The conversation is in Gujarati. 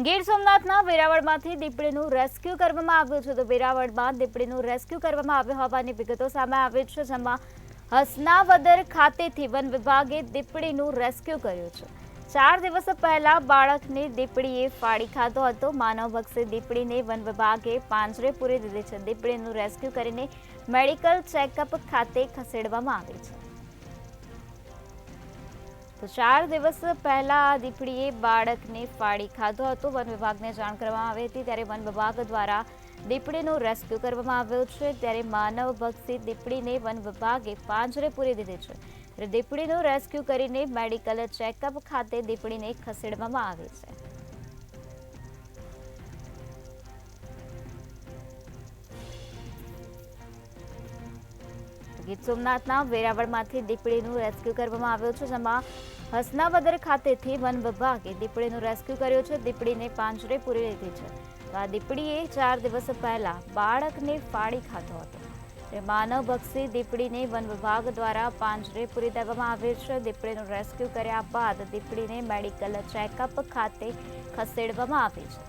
ગીર સોમનાથના વેરાવળમાંથી દીપડીનું રેસ્ક્યુ કરવામાં આવ્યું છે. તો વેરાવળમાં દીપડીનું રેસ્ક્યુ કરવામાં આવ્યું હોવાની વિગતો સામે આવી છે, જેમાં હસનાવદર ખાતેથી વન વિભાગે દીપડીનું રેસ્ક્યુ કર્યું છે. 4 દિવસ પહેલા બાળકને દીપડીએ ફાડી ખાધો હતો. માનવભક્ષી દીપડીને વન વિભાગે પાંજરે પૂરી દીધી છે. દીપડીનું રેસ્ક્યુ કરીને મેડિકલ ચેકઅપ ખાતે ખસેડવામાં આવી છે. તો 4 દિવસ પહેલા આ દીપડીએ બાળકને ફાડી ખાધો હતો. વન વિભાગને જાણ કરવામાં આવી હતી, ત્યારે વન વિભાગ દ્વારા દીપડીનું રેસ્ક્યુ કરવામાં આવ્યું છે. ત્યારે માનવભક્ષી દીપડીને વન વિભાગે પાંજરે પૂરી દીધી છે. ત્યારે દીપડીનું રેસ્ક્યુ કરીને મેડિકલ ચેકઅપ ખાતે દીપડીને ખસેડવામાં આવી છે. ગીર સોમનાથના વેરાવળમાંથી દીપડીનું રેસ્ક્યુ કરવામાં આવ્યું છે, જેમાં હસનાવદર ખાતેથી વન વિભાગે દીપડીનું રેસ્ક્યુ કર્યું છે. દીપડીને પાંજરે પૂરી લીધી છે. તો આ દીપડીએ 4 દિવસ પહેલા બાળકને ફાડી ખાધો હતો. માનવભક્ષી દીપડીને વન વિભાગ દ્વારા પાંજરે પૂરી દેવામાં આવી છે. દીપડીનું રેસ્ક્યુ કર્યા બાદ દીપડીને મેડિકલ ચેકઅપ ખાતે ખસેડવામાં આવી છે.